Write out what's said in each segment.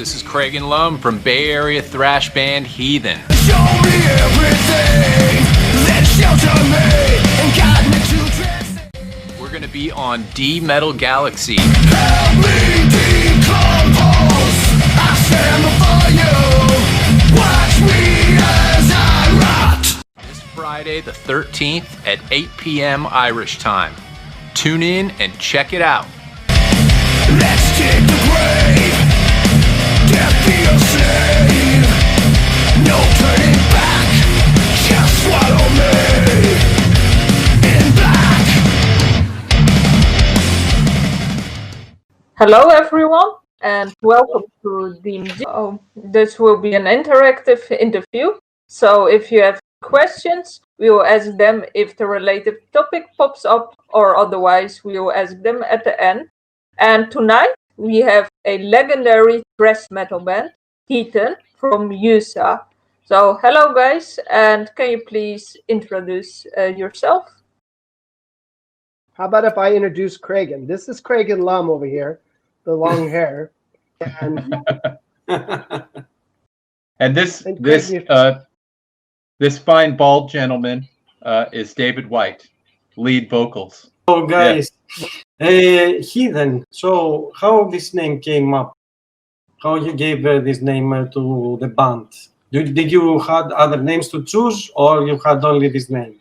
This is Kragen Lum from Bay Area thrash band Heathen. Show me everything that shelter me and guide me to dress. We're gonna be on D Metal Galaxy. Help me decompose. I stand before you. Watch me as I rot. This Friday the 13th at 8 p.m. Irish time. Tune in and check it out. Let's take the grave. Death be your slave. No turning back. Just swallow me in black. Hello everyone and welcome to DMG. This will be an interactive interview. So if you have questions, we will ask them if the related topic pops up, or otherwise we will ask them at the end. And tonight we have a legendary thrash metal band, Heathen, from USA. So hello guys, and can you please introduce yourself? How about if I introduce Kragen? This is Kragen Lum over here, the long hair, and and this fine bald gentleman is David White, lead vocals. Oh, guys, Heathen. So, how this name came up? How you gave this name to the band? Did you had other names to choose, or you had only this name?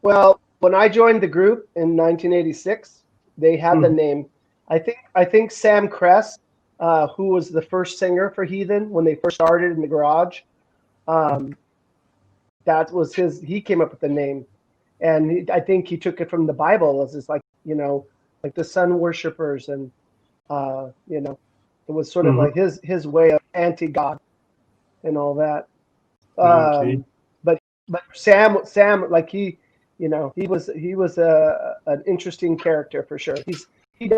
well, when I joined the group in 1986, they had the name. I think Sam Kress, who was the first singer for Heathen when they first started in the garage, that was his. He came up with the name, and I think he took it from the Bible as this, like the sun worshippers, and it was sort of like his way of anti-God and all that. Okay. But Sam, like he was an interesting character for sure. He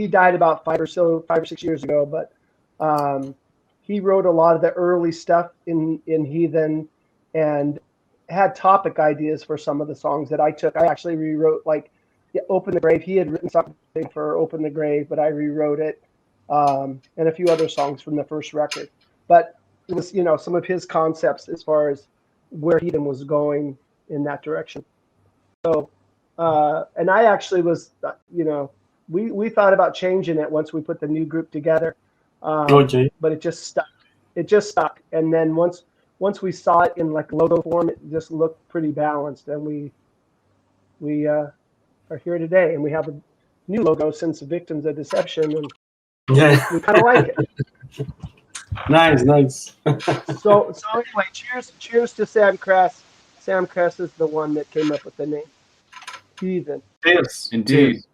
died about 5 or 6 years ago, but he wrote a lot of the early stuff in Heathen and had topic ideas for some of the songs that I took. I actually rewrote, like Open the Grave. He had written something for Open the Grave, but I rewrote it, and a few other songs from the first record. But it was, some of his concepts as far as where Heathen was going in that direction. So, and I actually was, we thought about changing it once we put the new group together, Okay. but it just stuck. And then once we saw it in like logo form, it just looked pretty balanced, and we are here today, and we have a new logo since Victims of Deception, and Yeah. we kind of like it. Nice. So anyway, cheers to Sam Kress. Sam Kress is the one that came up with the name Heathen. Cheers. Indeed. Cheers.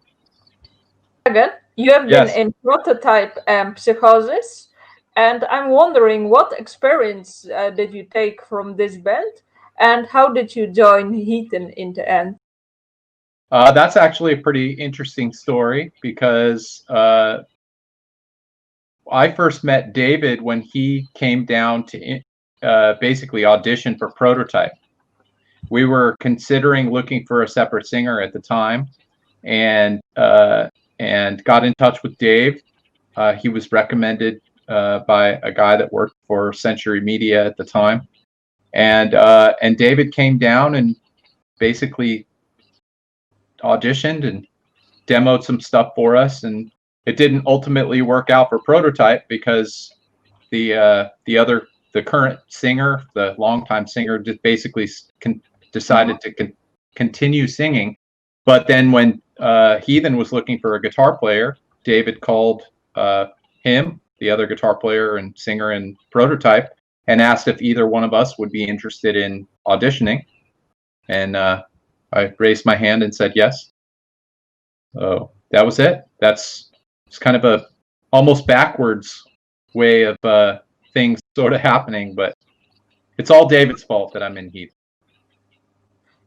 Again, you have Yes. been in Prototype and Psychosis, and I'm wondering what experience did you take from this band, and how did you join Heathen in the end? That's actually a pretty interesting story because I first met David when he came down to basically audition for Prototype. We were considering looking for a separate singer at the time, and got in touch with Dave. He was recommended by a guy that worked for Century Media at the time, and David came down and basically auditioned and demoed some stuff for us, and it didn't ultimately work out for Prototype because the current singer, the longtime singer, just basically decided to continue singing. But then when Heathen was looking for a guitar player, David called him, the other guitar player and singer in Prototype, and asked if either one of us would be interested in auditioning. And I raised my hand and said yes. So that was it. It's kind of a almost backwards way of things sort of happening, but it's all David's fault that I'm in Heath.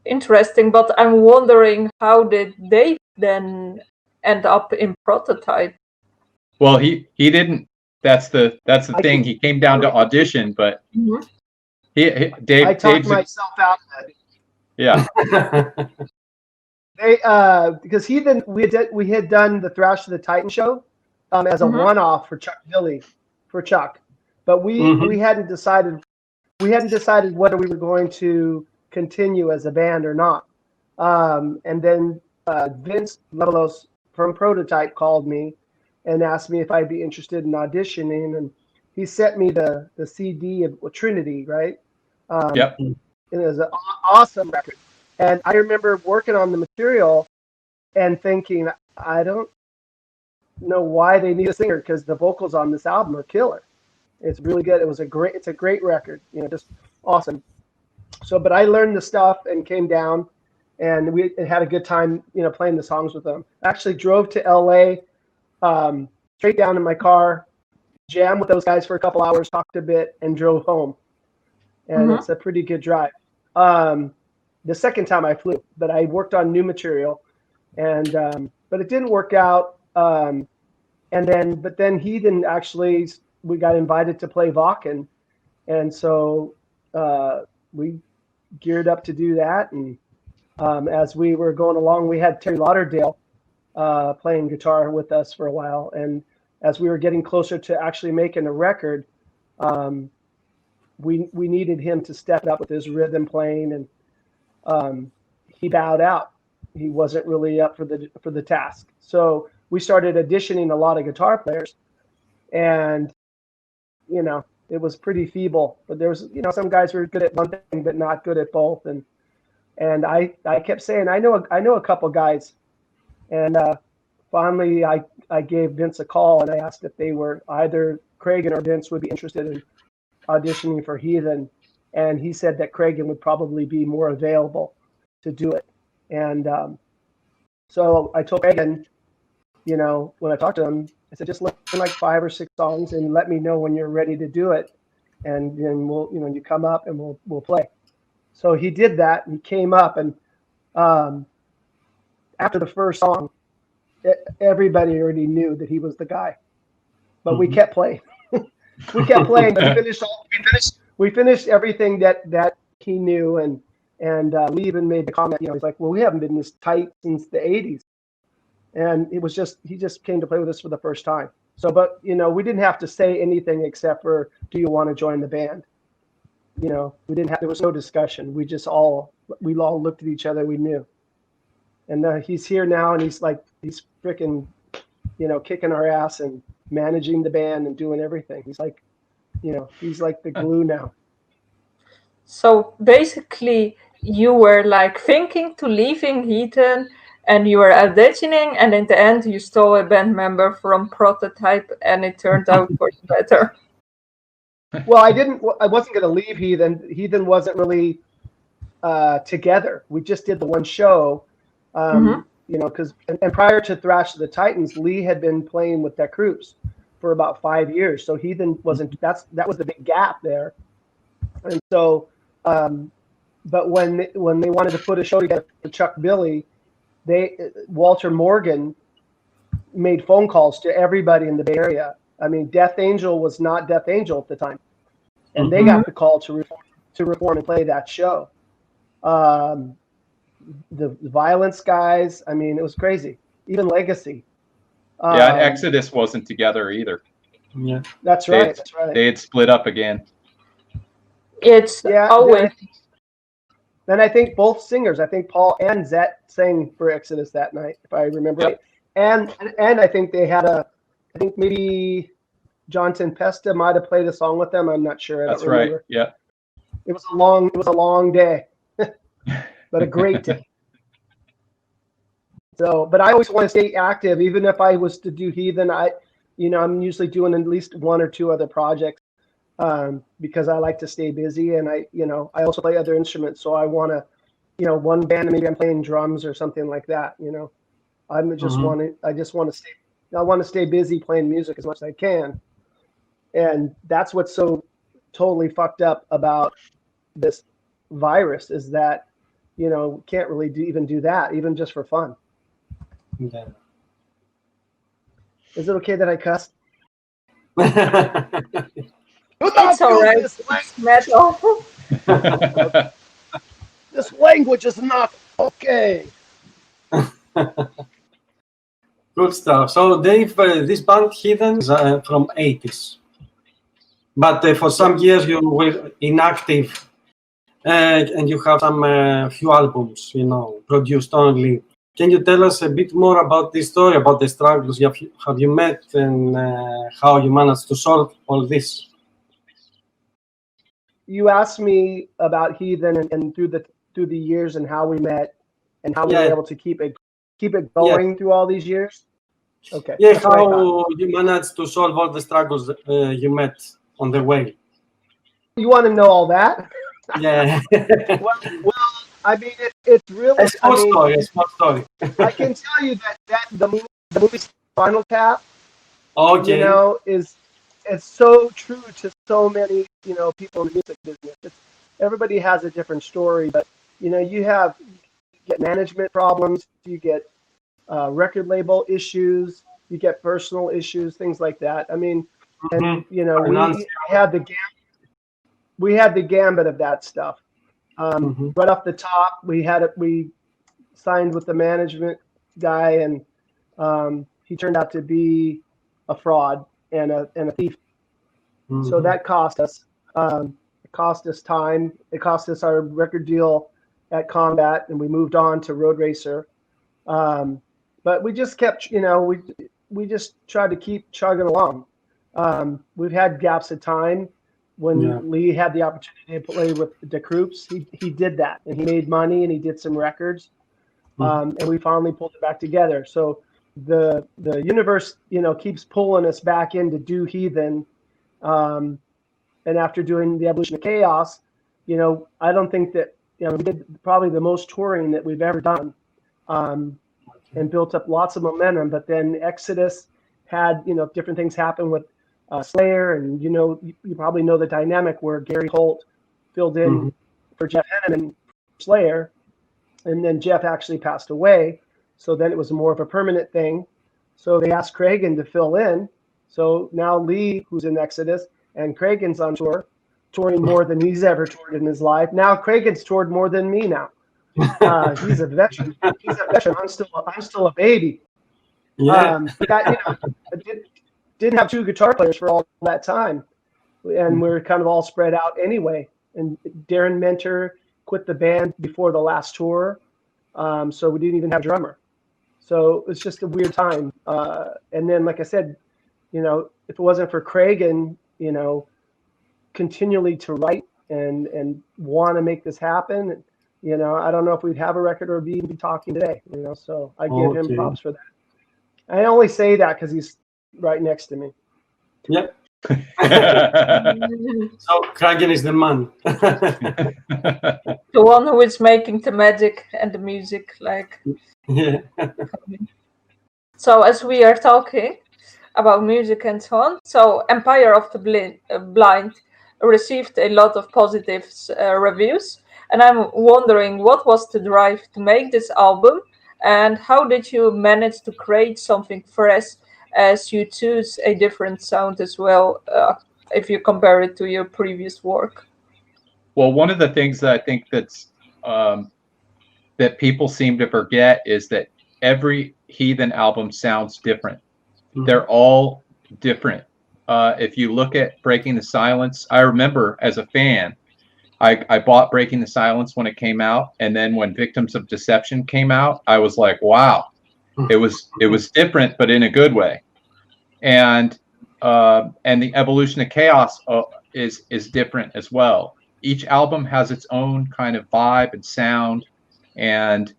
Interesting, but I'm wondering, how did Dave then end up in Prototype? Well, he didn't. That's the thing. He came down to audition, but Dave. I talked Dave's myself out of it. yeah. Because Heathen, we had done the Thrash of the Titan show as a one-off for Chuck Billy for Chuck, but we hadn't decided whether we were going to continue as a band or not. And then Vince Levelos from Prototype called me and asked me if I'd be interested in auditioning, and he sent me the CD of Trinity, right? Yep. It was an awesome record. And I remember working on the material and thinking, I don't know why they need a singer, because the vocals on this album are killer. It's really good. It's a great record, just awesome. So, but I learned the stuff and came down, and we had a good time, playing the songs with them. I actually drove to LA, straight down in my car, jammed with those guys for a couple hours, talked a bit, and drove home. And it's a pretty good drive. The second time I flew, but I worked on new material, and but it didn't work out. But then Heathen, actually, we got invited to play Vakken, and so we geared up to do that. And as we were going along, we had Terry Lauderdale playing guitar with us for a while, and as we were getting closer to actually making a record, we needed him to step up with his rhythm playing, and he bowed out. He wasn't really up for the task. So we started auditioning a lot of guitar players, and it was pretty feeble. But there was some guys were good at one thing but not good at both, and I kept saying I know a couple guys, and finally I gave Vince a call and I asked if they were either Kragen or Vince would be interested in auditioning for Heathen, and he said that Kragen would probably be more available to do it. And so I told Kragen, when I talked to him, I said, just listen like 5 or 6 songs and let me know when you're ready to do it, and then we'll you come up and we'll play. So he did that, and he came up, and after the first song, everybody already knew that he was the guy, but we kept playing. We kept playing, but we finished everything that he knew, and we even made the comment, he's like, well, we haven't been this tight since the 80s. And it was he just came to play with us for the first time. So, but, we didn't have to say anything except for, do you want to join the band? There was no discussion. We all looked at each other, we knew. And he's here now, and he's freaking, kicking our ass and managing the band and doing everything. He's like, he's like the glue now. So basically, you were thinking to leaving Heathen, and you were auditioning, and in the end, you stole a band member from Prototype, and it turned out for the better. Well, I wasn't going to leave Heathen. Heathen wasn't really together. We just did the one show, because and prior to Thrash of the Titans, Lee had been playing with Deck Cruz for about 5 years. So Heathen wasn't. That was the big gap there. And so, but when they wanted to put a show together for Chuck Billy, Walter Morgan made phone calls to everybody in the Bay Area. I mean, Death Angel was not Death Angel at the time, and they got the call to reform and play that show. The Violence guys, I mean, it was crazy. Even Legacy. Exodus wasn't together either. Yeah, that's right. That's right. They had split up again. It's always. Then I think both singers, I think Paul and Zet sang for Exodus that night, if I remember right. And I think they had I think maybe John Tempesta might have played a song with them. I'm not sure. That's right. Yeah. It was a long day, but a great day. So, but I always want to stay active, even if I was to do Heathen. I'm usually doing at least 1 or 2 other projects. Because I like to stay busy, and I also play other instruments. So I want to, one band, maybe I'm playing drums or something like that. I want to stay busy playing music as much as I can. And that's what's so totally fucked up about this virus is that, can't really even do that, even just for fun. Yeah. Is it okay that I cussed? It's all right. It's metal. This language is not okay. Good stuff. So, Dave, this band Heathen is from 80s. but for some years you were inactive, and you have some few albums, produced only. Can you tell us a bit more about this story, about the struggles have you met, and how you managed to solve all this? You asked me about Heathen and through the years and how we met and how we were able to keep it going through all these years. Okay. Yeah, how you managed to solve all the struggles you met on the way. You want to know all that? Yeah. well, I mean, it's really a small story. I can tell you that the movie Spinal Tap, it's so true to so many, people in the music business. Everybody has a different story, but you get management problems, you get record label issues, you get personal issues, things like that. I mean, and we had the gambit of that stuff. Right off the top, we signed with the management guy, and he turned out to be a fraud and a thief. So that cost us. It cost us time. It cost us our record deal at Combat, and we moved on to Road Racer. But we just kept, we just tried to keep chugging along. We've had gaps of time. When Lee had the opportunity to play with the Kroops, he did that, and he made money, and he did some records, and we finally pulled it back together. So the universe, keeps pulling us back in to do Heathen, and after doing the Evolution of Chaos, I don't think that we did probably the most touring that we've ever done, and built up lots of momentum. But then Exodus had different things happen with Slayer, and you probably know the dynamic where Gary Holt filled in for Jeff Henneman, Slayer, and then Jeff actually passed away. So then it was more of a permanent thing. So they asked Kragen to fill in. So now Lee, who's in Exodus, and Kragen's on tour, touring more than he's ever toured in his life. Now Kragen's toured more than me now. He's a veteran. I'm still a baby. Yeah. Didn't have two guitar players for all that time, and we're kind of all spread out anyway. And Darren Mentor quit the band before the last tour, so we didn't even have a drummer. So it's just a weird time. And then, like I said, if it wasn't for Kragen, continually to write and want to make this happen, I don't know if we'd have a record or even be talking today. So I give him props for that. I only say that because he's right next to me. Yep. So Kragen is the man. The one who is making the magic and the music, Yeah. So as we are talking about music and so on, so Empire of the Blind received a lot of positive reviews, and I'm wondering what was the drive to make this album, and how did you manage to create something fresh as you choose a different sound as well, if you compare it to your previous work? Well, one of the things that I think that people seem to forget is that every Heathen album sounds different. They're all different. If you look at Breaking the Silence, I remember as a fan, I bought Breaking the Silence when it came out, and then when Victims of Deception came out, I was like, wow, it was different, but in a good way. And the Evolution of Chaos is different as well. Each album has its own kind of vibe and sound, and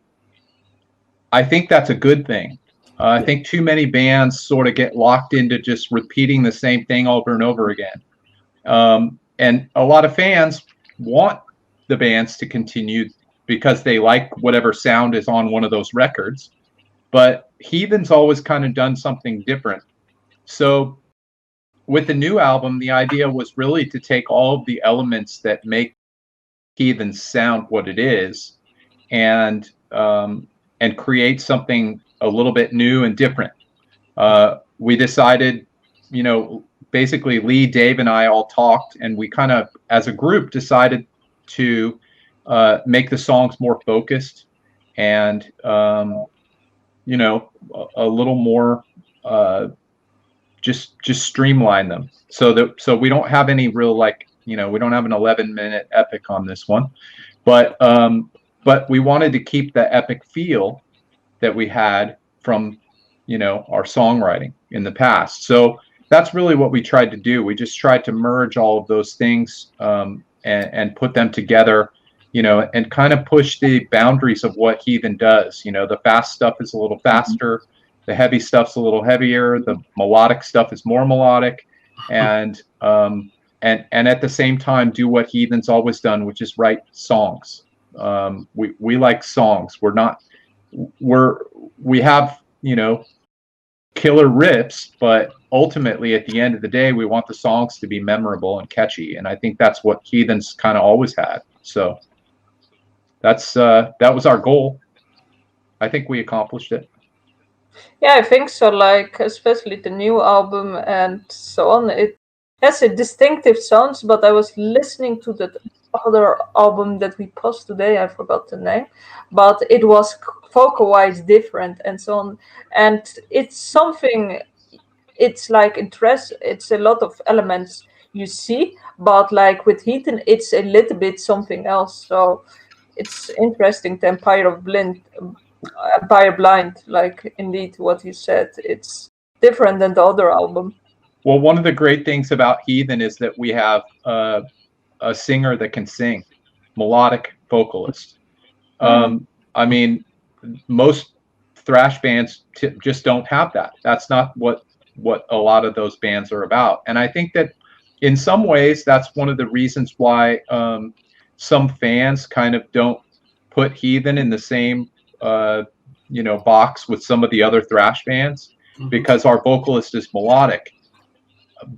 I think that's a good thing. I think too many bands sort of get locked into just repeating the same thing over and over again. And a lot of fans want the bands to continue because they like whatever sound is on one of those records. But Heathen's always kind of done something different. So with the new album, the idea was really to take all of the elements that make Heathen sound what it is and create something a little bit new and different. We decided, basically Lee, Dave, and I all talked, and we kind of, as a group, decided to make the songs more focused and, a little more just streamline them so we don't have any real, like, we don't have an 11-minute epic on this one, but we wanted to keep the epic feel that we had from our songwriting in the past. So that's really what we tried to do. We just tried to merge all of those things and put them together, and kind of push the boundaries of what Heathen does. The fast stuff is a little faster, the heavy stuff's a little heavier, the melodic stuff is more melodic, and at the same time do what Heathen's always done, which is write songs. We like songs. We have killer riffs, but ultimately at the end of the day we want the songs to be memorable and catchy, and I think that's what Heathen's kind of always had. So that was our goal. I think we accomplished it. Yeah, I think so. Like, especially the new album and so on, it has a distinctive sounds. But I was listening to that other album that we posted today. I forgot the name, but it was vocal-wise different and so on. And it's something. It's like interest. It's a lot of elements you see, but like with Heathen, it's a little bit something else. So it's interesting. The Empire Blind, like indeed what you said, it's different than the other album. Well, one of the great things about Heathen is that we have a singer that can sing, melodic vocalist. I mean, most thrash bands just don't have that. That's not what a lot of those bands are about. And I think that in some ways that's one of the reasons why some fans kind of don't put Heathen in the same box with some of the other thrash bands, because our vocalist is melodic.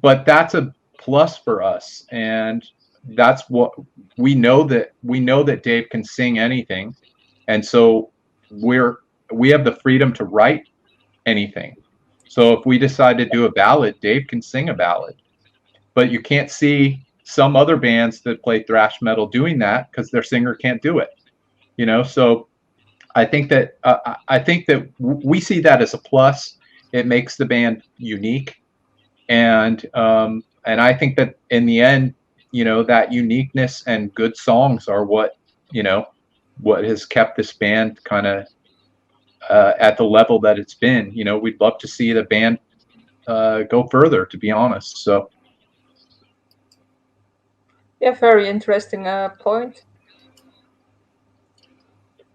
But that's a plus for us, and that's what we know that Dave can sing anything, and so we have the freedom to write anything. So if we decide to do a ballad, Dave can sing a ballad. But you can't see some other bands that play thrash metal doing that because their singer can't do it. So I think that we see that as a plus. It makes the band unique, and I think that in the end, that uniqueness and good songs are what has kept this band kind of at the level that it's been. We'd love to see the band go further, to be honest. So yeah, very interesting point.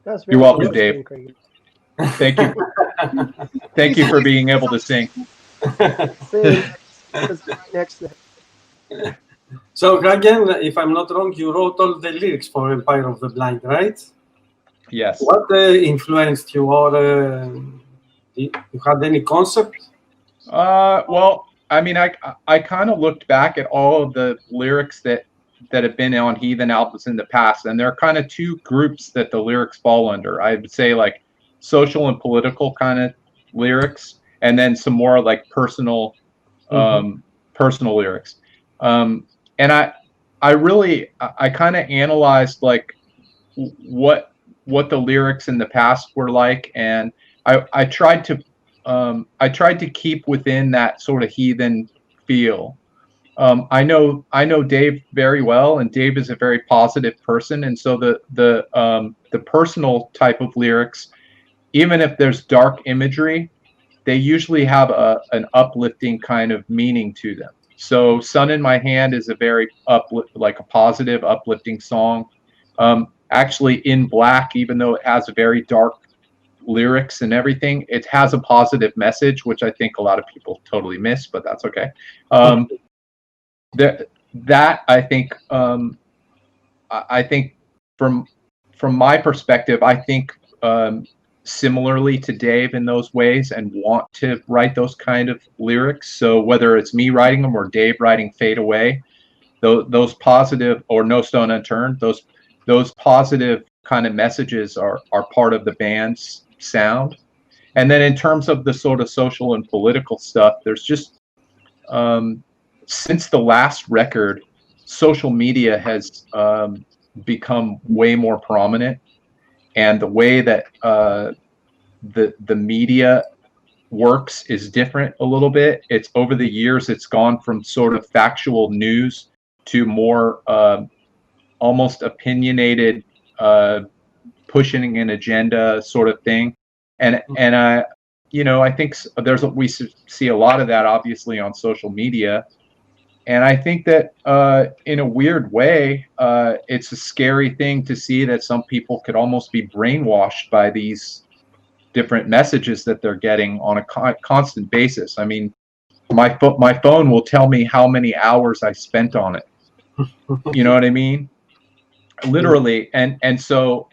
That's very You're welcome, interesting, Dave. Kragen. Thank you. Thank you for being able to sing. Sing right next to it. So, Kragen, if I'm not wrong, you wrote all the lyrics for Empire of the Blind, right? Yes. What influenced you, or you had any concept? Well, I mean, I kind of looked back at all of the lyrics that have been on Heathen albums in the past, and there are kind of two groups that the lyrics fall under. I would say like social and political kind of lyrics, and then some more like personal lyrics. And I kind of analyzed like what the lyrics in the past were like, and I tried to keep within that sort of Heathen feel. I know Dave very well, and Dave is a very positive person, and so the personal type of lyrics, even if there's dark imagery, they usually have an uplifting kind of meaning to them. So Sun in My Hand is a very like a positive, uplifting song. Actually, In Black, even though it has a very dark lyrics and everything, it has a positive message, which I think a lot of people totally miss, but that's okay. That I think from my perspective, I think similarly to Dave in those ways, and want to write those kind of lyrics. So whether it's me writing them or Dave writing Fade Away, those positive, or No Stone Unturned, those positive kind of messages are part of the band's sound. And then in terms of the sort of social and political stuff, there's just since the last record, social media has become way more prominent, and the way that the media works is different a little bit. It's over the years, it's gone from sort of factual news to more almost opinionated, pushing an agenda sort of thing. And I, I think we see a lot of that obviously on social media. And I think that in a weird way, it's a scary thing to see that some people could almost be brainwashed by these different messages that they're getting on a constant basis. I mean, my phone will tell me how many hours I spent on it. You know what I mean? Literally. And so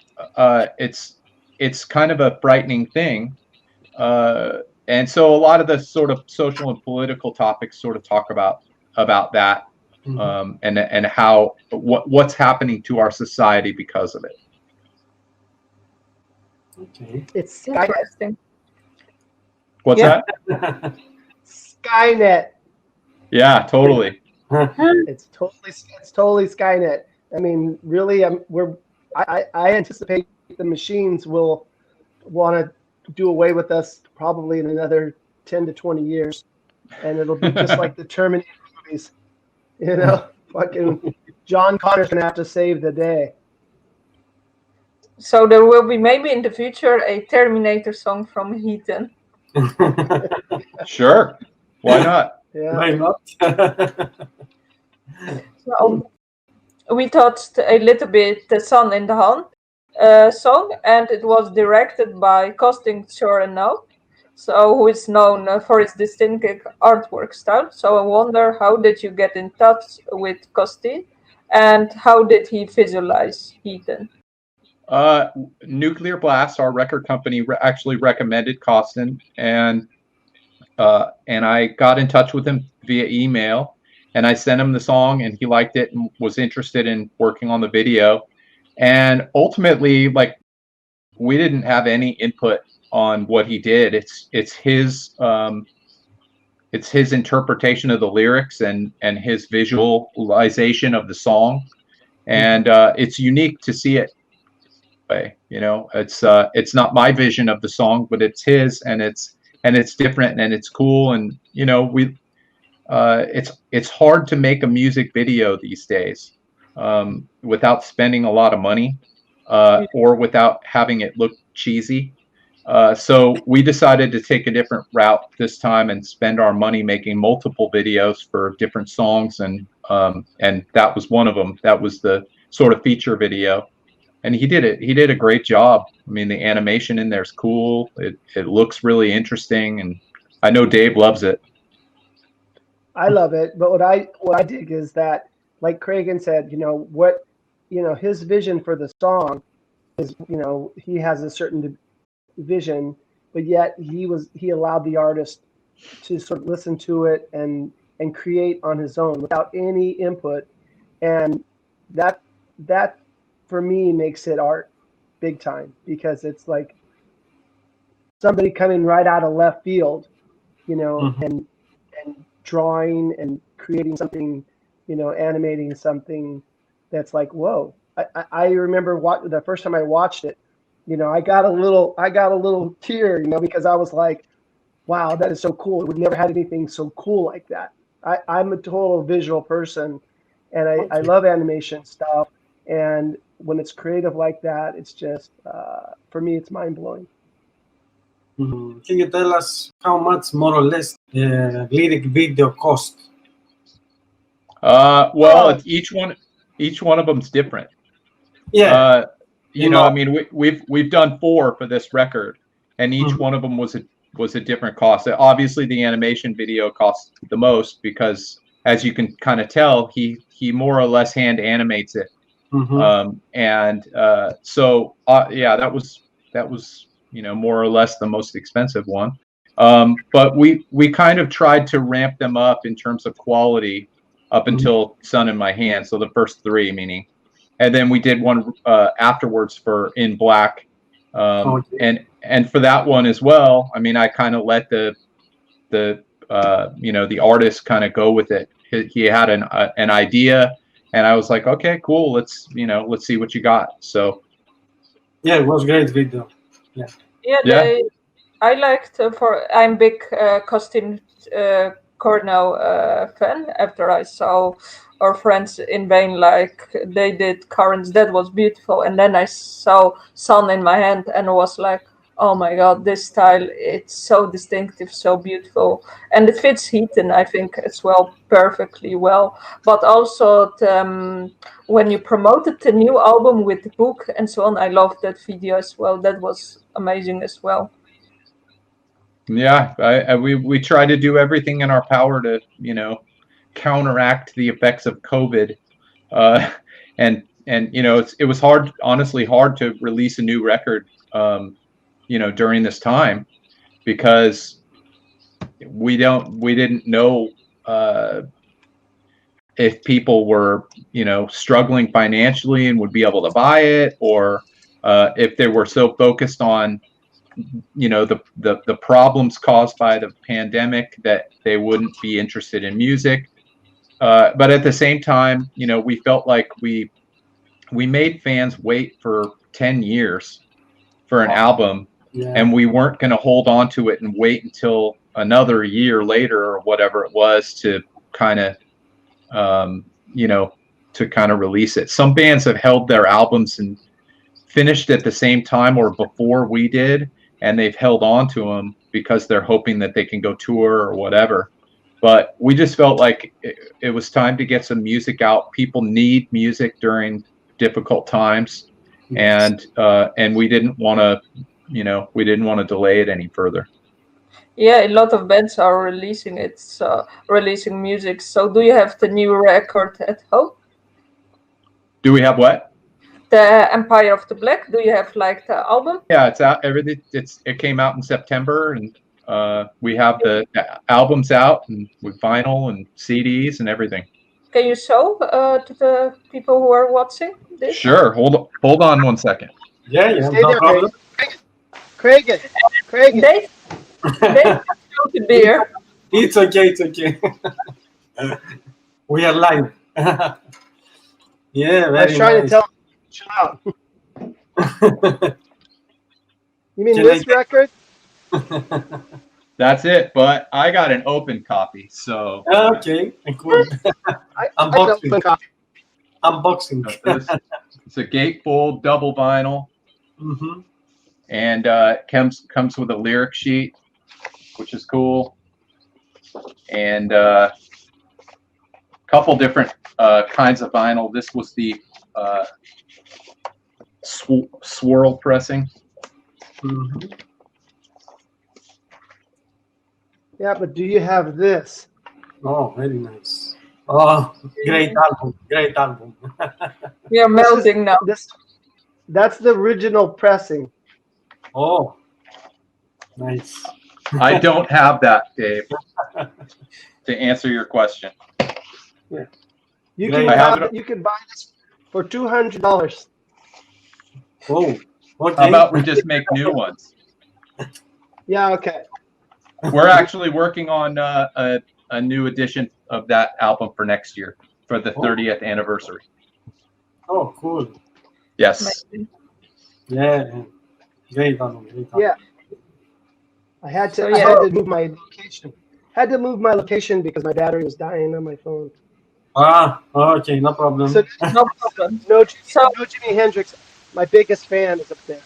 it's kind of a frightening thing. And so a lot of the sort of social and political topics sort of talk about that, and how what's happening to our society because of it. Okay. It's Interesting. What's Yeah. that? Skynet. Yeah, totally. It's totally Skynet. I mean, really, I anticipate the machines will want to do away with us probably in another 10 to 20 years, and it'll be just like the Terminator movies. Fucking John Connor's gonna have to save the day. So there will be maybe in the future a Terminator song from Heathen. Sure. Why not? Yeah. Why not? So we touched a little bit the Sun in the Hand song, and it was directed by Costin Chioreanu, so who is known for his distinctive artwork style. So I wonder, how did you get in touch with Costin, and how did he visualize Heathen? Nuclear Blast, our record company, actually recommended Costin, and I got in touch with him via email, and I sent him the song, and he liked it and was interested in working on the video. And ultimately, like, we didn't have any input on what he did. It's his interpretation of the lyrics and his visualization of the song, and it's unique to see it. It's not my vision of the song, but it's his, and it's different, and it's cool, and it's hard to make a music video these days without spending a lot of money or without having it look cheesy. So we decided to take a different route this time and spend our money making multiple videos for different songs, and that was one of them. That was the sort of feature video. And he did it. He did a great job. I mean, the animation in there is cool. It looks really interesting, and I know Dave loves it. I love it, but what I dig is that, like Kragen said, his vision for the song is, he has a certain vision, but yet he allowed the artist to sort of listen to it and create on his own without any input, and that for me makes it art big time, because it's like somebody coming right out of left field, and drawing and creating something, animating something that's like, whoa. I remember the first time I watched it, I got a little tear, because I was like, wow, that is so cool. We've never had anything so cool like that. I'm a total visual person, and I love animation stuff. And when it's creative like that, it's just, for me, it's mind-blowing. Can you tell us how much, more or less, the lyric video cost? Well, each one of them's different. Yeah. I mean, we've done 4 for this record, and each one of them was a different cost. Obviously, the animation video costs the most because, as you can kind of tell, he more or less hand animates it. So that was more or less the most expensive one. But we kind of tried to ramp them up in terms of quality up until Sun in My Hand. So the first 3, meaning, and then we did one afterwards for In Black, and for that one as well. I mean, I kind of let the artist kind of go with it. He had an idea, and I was like, okay, cool. Let's see what you got. So yeah, it was great video. Yeah. I liked I'm big Costin Chioreanu fan. After I saw our friends in Bain, like they did Currents, that was beautiful. And then I saw Sun in my hand and was like, oh my god, this style, it's so distinctive, so beautiful. And it fits Heathen, I think, as well, perfectly well. But also when you promoted the new album with the book and so on, I loved that video as well. That was amazing as well. Yeah, we try to do everything in our power to, counteract the effects of COVID, and it was hard, honestly, hard to release a new record, during this time, because we didn't know if people were, struggling financially and would be able to buy it, or if they were so focused on the problems caused by the pandemic that they wouldn't be interested in music. But at the same time, we felt like we made fans wait for 10 years for an album, and we weren't going to hold on to it and wait until another year later or whatever it was to kind of release it. Some bands have held their albums and finished at the same time or before we did, and they've held on to them because they're hoping that they can go tour or whatever. But we just felt like it was time to get some music out. People need music during difficult times, and we didn't want to delay it any further. Yeah, a lot of bands are releasing releasing music. So do you have the new record at home? Do we have what? The Empire of the Black. Do you have like the album? Yeah, it's out. Everything. It came out in September, and we have the albums out, and with vinyl and CDs and everything. Can you show to the people who are watching this? Sure. Hold on 1 second. Yeah, Stay no there, problem. Kragen. They show the beer. It's okay. We are live. Yeah, very I was trying to tell him, chill out. You mean Can this I- record? That's it. But I got an open copy, so Okay, cool. I Unboxing. don't copy. Unboxing. it's a gatefold double vinyl, Mm-hmm. and comes with a lyric sheet, which is cool, and a couple different kinds of vinyl. This was the swirl pressing. Mm-hmm. Yeah, but do you have this? Oh, very nice. Oh, great album. We are melting now. That's the original pressing. Oh, nice. I don't have that, Dave, to answer your question. You Great. can I have it. you can buy this for $200. Oh, How okay. about we just make new ones? Yeah, okay. We're actually working on a new edition of that album for next year, for the 30th anniversary. Oh, cool. Yes. Yeah, great album. Yeah. I had to yeah. I had to move my location. Had to move my location because my battery was dying on my phone. Ah, okay, no problem. So No problem. no So- Jimi Hendrix. My biggest fan is up there.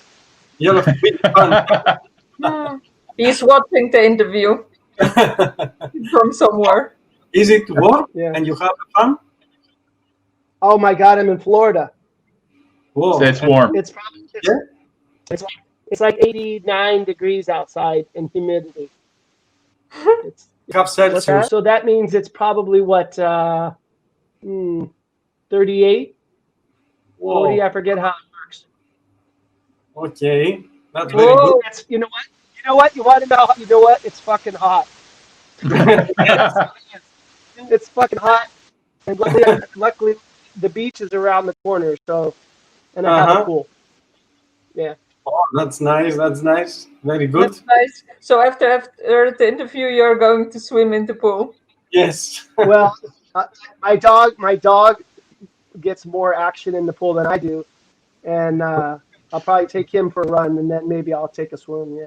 You're a big fan. He's watching the interview from somewhere. Is it warm? Yeah. And you have fun? Oh my God, I'm in Florida. Whoa. It's warm. It's probably Yeah. it's like 89 degrees outside and humidity. It's, You have Celsius. so that means it's probably what 38, 40. I forget how it works. Okay, that's very Whoa. It's, you know what? You want to know? You know what? It's fucking hot. good. It's fucking hot. And luckily, the beach is around the corner. So, and I have a pool. Yeah. Oh, that's nice. That's nice. Very good. That's nice. So after the interview, you're going to swim in the pool. Yes. Well, my dog gets more action in the pool than I do, and I'll probably take him for a run, and then maybe I'll take a swim. Yeah.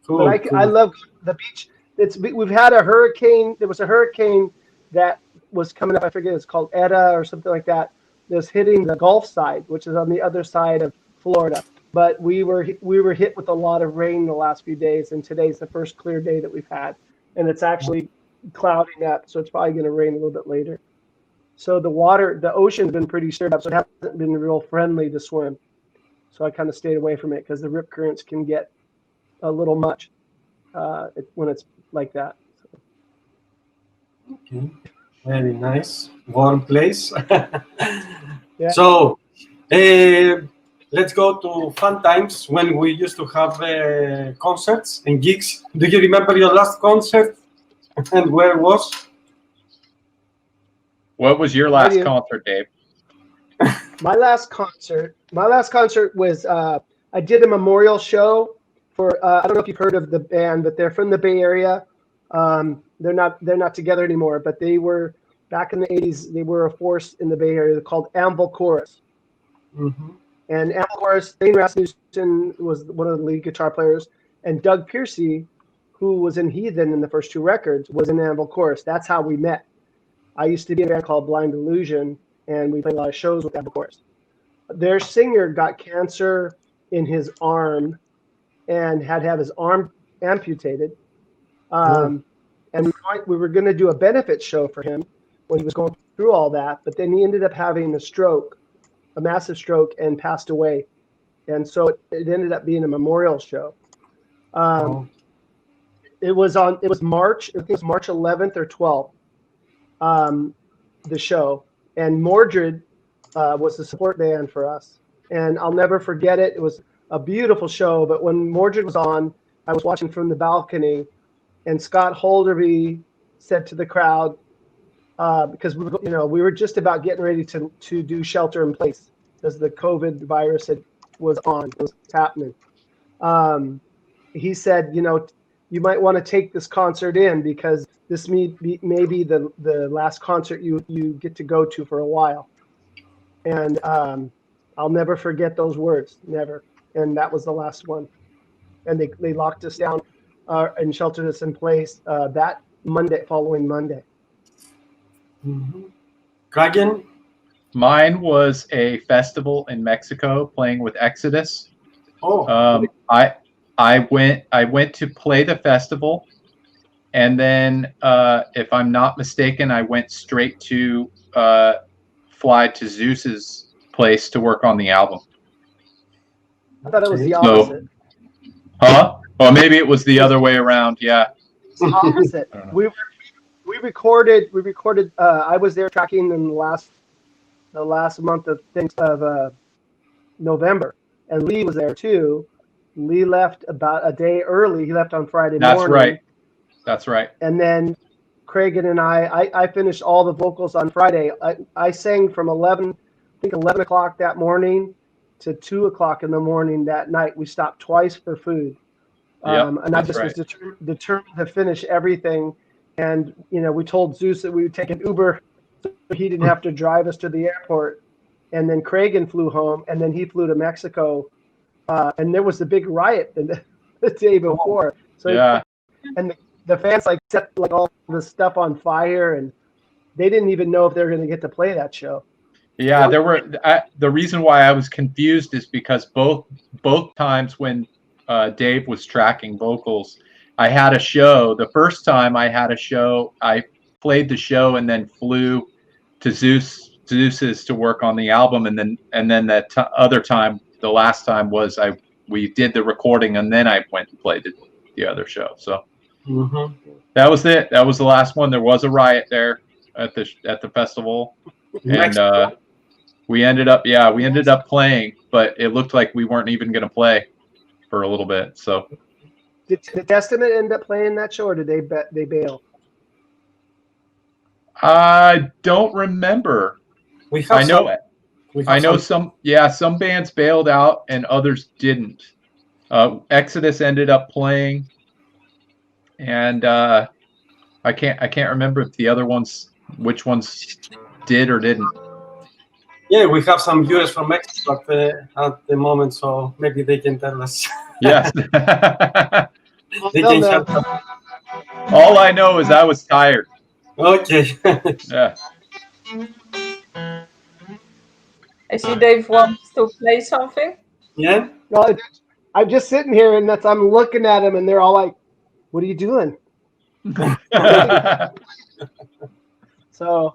Cool, But cool. I love the beach. We've had a hurricane. There was a hurricane that was coming up. I forget. It's called Eta or something like that. That was hitting the Gulf side, which is on the other side of Florida. But we were hit with a lot of rain the last few days, and today's the first clear day that we've had, and it's actually clouding up, so it's probably going to rain a little bit later. So the ocean's been pretty stirred up, so it hasn't been real friendly to swim. So I kind of stayed away from it because the rip currents can get a little much when it's like that. Okay. Very nice. Warm place. Yeah. So, let's go to fun times when we used to have concerts and gigs. Do you remember your last concert and where it was? What was your last do. concert, Dave? My last concert was I did a memorial show for I don't know if you've heard of the band, but they're from the Bay Area. They're not together anymore, but they were back in the 80s. They were a force in the Bay Area called Anvil Chorus. Mm-hmm. And Anvil Chorus, Dane Rasmussen was one of the lead guitar players, and Doug Piercy, who was in Heathen in the first two records, was in Anvil Chorus. That's how we met. I used to be in a band called Blind Illusion, and we played a lot of shows with Anvil Chorus. Their singer got cancer in his arm and had to have his arm amputated. And we were going to do a benefit show for him when he was going through all that, but then he ended up having a massive stroke, and passed away. And so it ended up being a memorial show. It was March, I think it was March 11th or 12th, the show. And Mordred was the support band for us. And I'll never forget it. It was a beautiful show, but when Mordred was on, I was watching from the balcony, and Scott Holderby said to the crowd, because we were just about getting ready to do shelter in place because the COVID virus was happening. He said, you might want to take this concert in because this may be the last concert you get to go to for a while. And I'll never forget those words, never. And that was the last one. And they locked us down and sheltered us in place that following Monday. Mm-hmm. Kragen? Mine was a festival in Mexico playing with Exodus. I went to play the festival, and then if I'm not mistaken, I went straight to fly to Zeus's place to work on the album. I thought it was the opposite. Or maybe it was the other way around. Yeah. It's the opposite. We recorded. I was there tracking in the last month of November, and Lee was there too. Lee left about a day early. He left on Friday morning. That's right. And then Kragen and I finished all the vocals on Friday. I sang from 11 o'clock that morning to 2 o'clock in the morning that night. We stopped twice for food. And I just was determined to finish everything. And, we told Zeus that we would take an Uber so he didn't have to drive us to the airport. And then Kragen flew home, and then he flew to Mexico. And there was a big riot the day before. So and the fans set all the stuff on fire, and they didn't even know if they were going to get to play that show. Yeah, there were. The reason why I was confused is because both times when Dave was tracking vocals, I had a show. The first time I had a show, I played the show and then flew to Zeus's to work on the album, and then that other time, the last time was we did the recording, and then I went and played the other show. So that was it. That was the last one. There was a riot there at the festival, and we ended up playing, but it looked like we weren't even going to play for a little bit. So did the Testament end up playing that show, or did they bail? I don't remember. I know some bands bailed out and others didn't. Exodus ended up playing, and I can't remember if the other ones, which ones did or didn't. Yeah, we have some viewers from Mexico at the moment, so maybe they can tell us. Yes. They they'll can know. shut up. All I know is I was tired. Okay. Yeah. I see Dave wants to play something. Yeah. No, I'm just sitting here and I'm looking at them and they're all like, "What are you doing?" So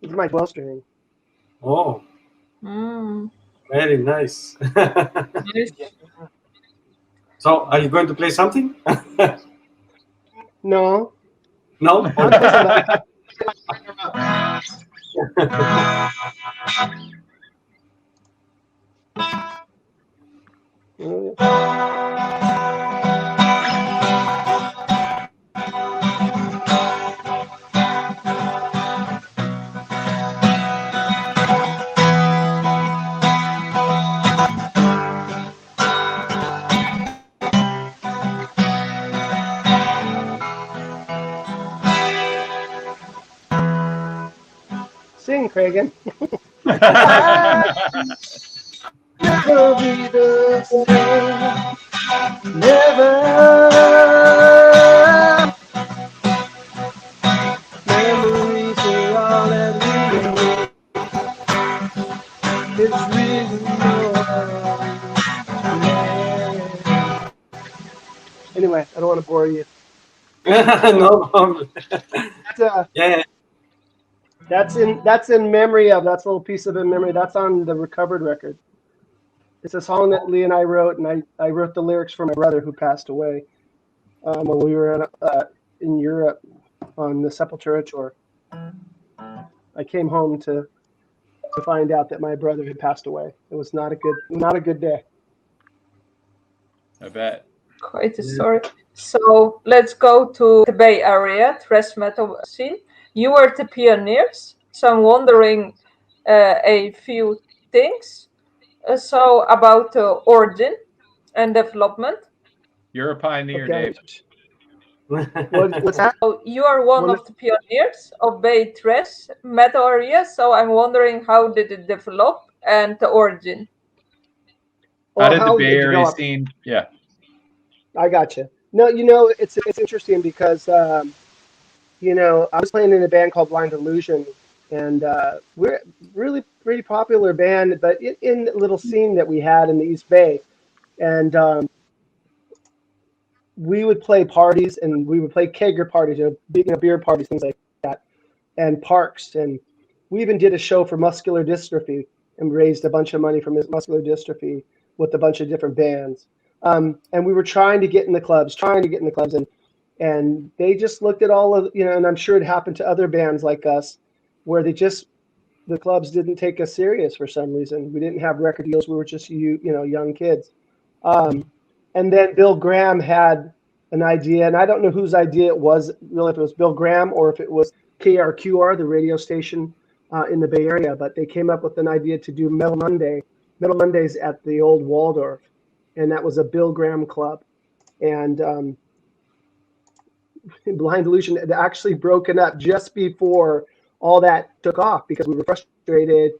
it's my bowstring. Oh, Mm. very nice. Nice. So, are you going to play something? No, No. I'll Okay. play something. Sing, Kragen. Never be the same. Never. Memories are all that we know. It's really more. Anyway, I don't want to bore you. No problem. That's, Yeah. that's in memory of. That's a little piece of in memory. That's on the recovered record. It's a song that Lee and I wrote, and I wrote the lyrics for my brother who passed away when we were in Europe on the Sepultura tour. I came home to find out that my brother had passed away. It was not a good day. I bet. Quite a story. So let's go to the Bay Area thrash metal scene. You were the pioneers, so I'm wondering a few things. So about the origin and development. You're a pioneer, Okay. Dave. What's that? So you are one of the pioneers of Bay Thrash Metal Area. So I'm wondering how did it develop and the origin. How did the How Bay it Area developed. scene? Yeah. I got you. No, it's interesting because I was playing in a band called Blind Illusion, and we're really pretty popular band, but in the little scene that we had in the East Bay, and we would play parties and we would play kegger parties, beer parties, things like that, and parks, and we even did a show for muscular dystrophy and raised a bunch of money for muscular dystrophy with a bunch of different bands. And we were trying to get in the clubs, and they just looked at all of, and I'm sure it happened to other bands like us, where the clubs didn't take us serious for some reason. We didn't have record deals. We were just young kids. And then Bill Graham had an idea, and I don't know whose idea it was, really, if it was Bill Graham or if it was KRQR, the radio station in the Bay Area, but they came up with an idea to do Metal Mondays at the old Waldorf, and that was a Bill Graham club. And Blind Illusion had actually broken up just before all that took off because we were frustrated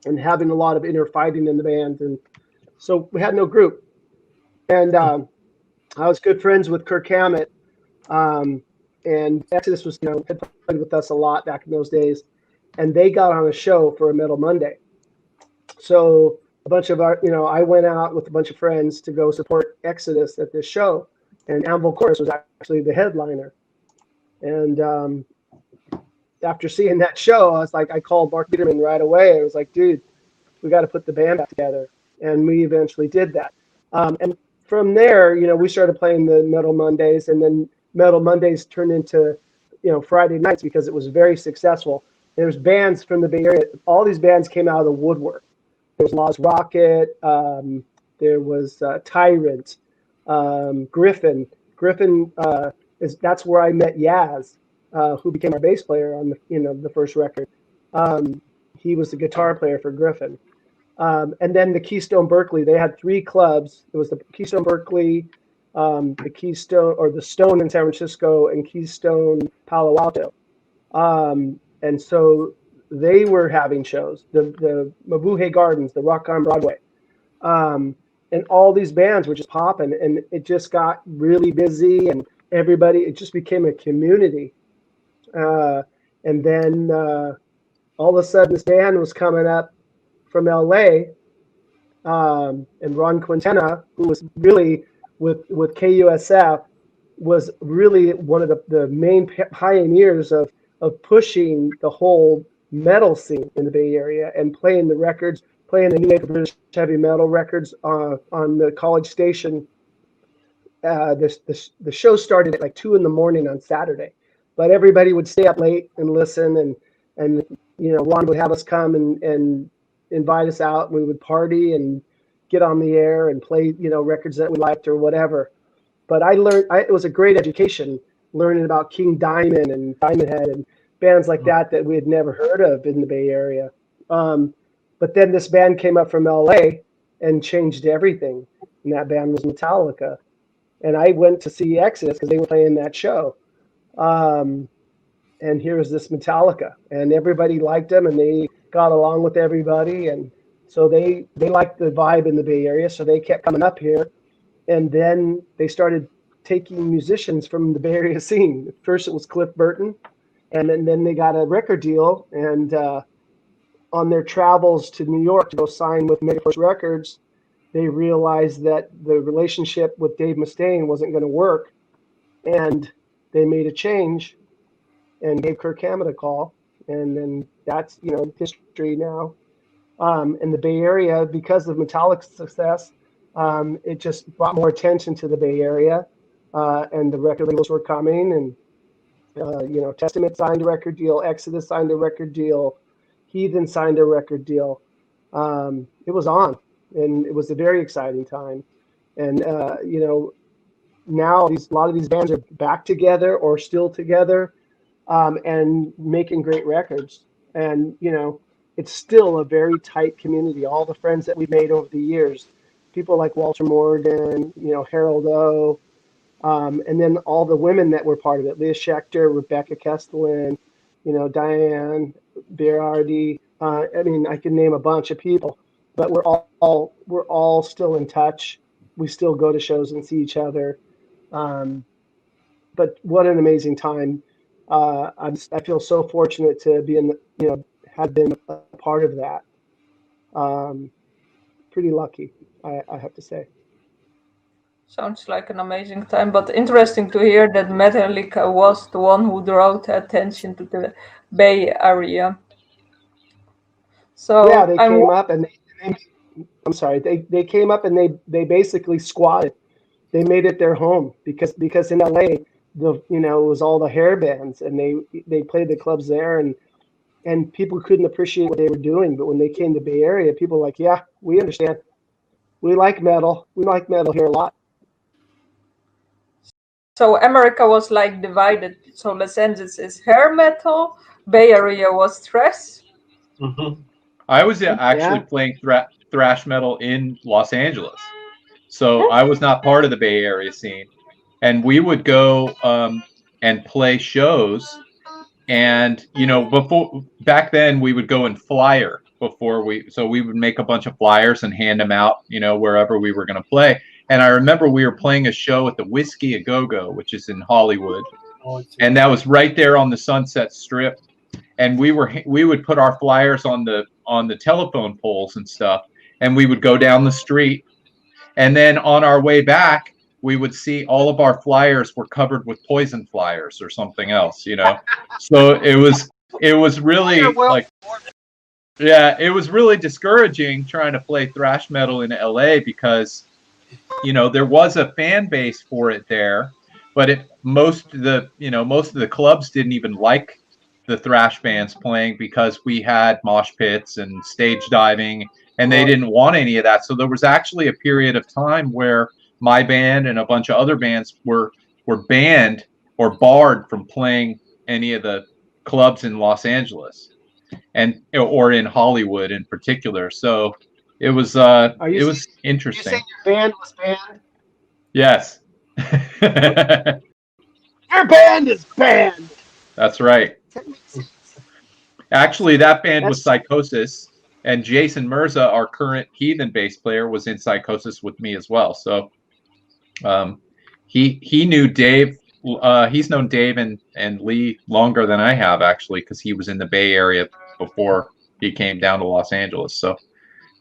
and having a lot of inner fighting in the band, and so we had no group. And I was good friends with Kirk Hammett, and Exodus was had played with us a lot back in those days, and they got on a show for a Metal Monday. So a bunch of our, I went out with a bunch of friends to go support Exodus at this show, and Anvil Chorus was actually the headliner. And after seeing that show, I called Mark Peterman right away. I was like, dude, we got to put the band back together, and we eventually did that. And from there, we started playing the Metal Mondays, and then Metal Mondays turned into, Friday nights because it was very successful. There's bands from the Bay Area. All these bands came out of the woodwork. There was Lost Rocket. There was Tyrant, Griffin. Griffin that's where I met Yaz, who became our bass player on the first record. He was the guitar player for Griffin. And then the Keystone Berkeley, they had 3 clubs. It was the Keystone Berkeley, the Keystone or the Stone in San Francisco, and Keystone Palo Alto. And so they were having shows, the Mabuhay Gardens, the Rock on Broadway. And and all these bands were just popping, and it just got really busy, and everybody, it just became a community. And then all of a sudden, this band was coming up from LA, and Ron Quintana, who was really with KUSF, was really one of the main pioneers of pushing the whole metal scene in the Bay Area and playing the records, playing the new wave of British heavy metal records on the college station. The show started at like 2 a.m. on Saturday, but everybody would stay up late and listen, and Ron would have us come and invite us out, and we would party and get on the air and play records that we liked or whatever. But I learned it was a great education learning about King Diamond and Diamond Head and bands like that we had never heard of in the Bay Area. But then this band came up from LA and changed everything, and that band was Metallica. And I went to see Exodus because they were playing that show. And here was this Metallica, and everybody liked them, and they got along with everybody, and so they liked the vibe in the Bay Area, so they kept coming up here. And then they started taking musicians from the Bay Area scene. First it was Cliff Burton, and then they got a record deal, and on their travels to New York to go sign with Megaforce Records, they realized that the relationship with Dave Mustaine wasn't going to work, and they made a change and gave Kirk Hammett a call, and then that's history now. In the Bay Area, because of Metallic's success, it just brought more attention to the Bay Area, and the record labels were coming, and Testament signed a record deal, Exodus signed a record deal, Heathen signed a record deal. It was on, and it was a very exciting time. And now a lot of these bands are back together or still together, and making great records. And it's still a very tight community. All the friends that we've made over the years, people like Walter Morgan, Harold O, and then all the women that were part of it: Leah Schechter, Rebecca Kestelin, Diane Berardi. I can name a bunch of people, but we're all still in touch. We still go to shows and see each other. But what an amazing time! I feel so fortunate to be have been a part of that. Pretty lucky, I have to say. Sounds like an amazing time, but interesting to hear that Metallica was the one who drew attention to the Bay Area. So yeah, they came up and they came up and they basically squatted. They made it their home because in LA, it was all the hair bands, and they played the clubs there, and people couldn't appreciate what they were doing. But when they came to Bay Area, people were like, yeah, we understand. We like metal. We like metal here a lot. So America was like divided. So Los Angeles is hair metal, Bay Area was thrash. Mm-hmm. I was actually playing thrash metal in Los Angeles, so I was not part of the Bay Area scene. And we would go and play shows, and back then we would go and flyer so we would make a bunch of flyers and hand them out, wherever we were going to play. And I remember we were playing a show at the Whiskey A Go Go, which is in Hollywood, and that was right there on the Sunset Strip. And we would put our flyers on the telephone poles and stuff, and we would go down the street, and then on our way back, we would see all of our flyers were covered with poison flyers or something else, So it was really it was really discouraging trying to play thrash metal in LA because, there was a fan base for it there, but most of the clubs didn't even like the thrash bands playing because we had mosh pits and stage diving, and they didn't want any of that. So there was actually a period of time where my band and a bunch of other bands were banned or barred from playing any of the clubs in Los Angeles or in Hollywood in particular. So it was interesting. You saying your band was banned? Yes. Your band is banned. That's right. Actually, that band was Psychosis, And Jason Mirza, our current Heathen bass player, was in Psychosis with me as well. So he knew Dave. He's known Dave and Lee longer than I have, actually, because he was in the Bay Area before he came down to Los Angeles. So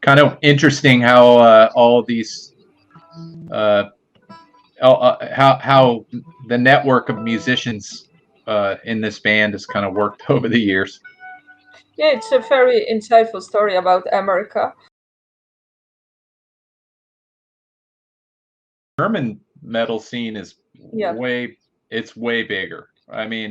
kind of interesting how all of these how the network of musicians in this band has kind of worked over the years. Yeah, it's a very insightful story about America. German metal scene is Yeah. way bigger. I mean,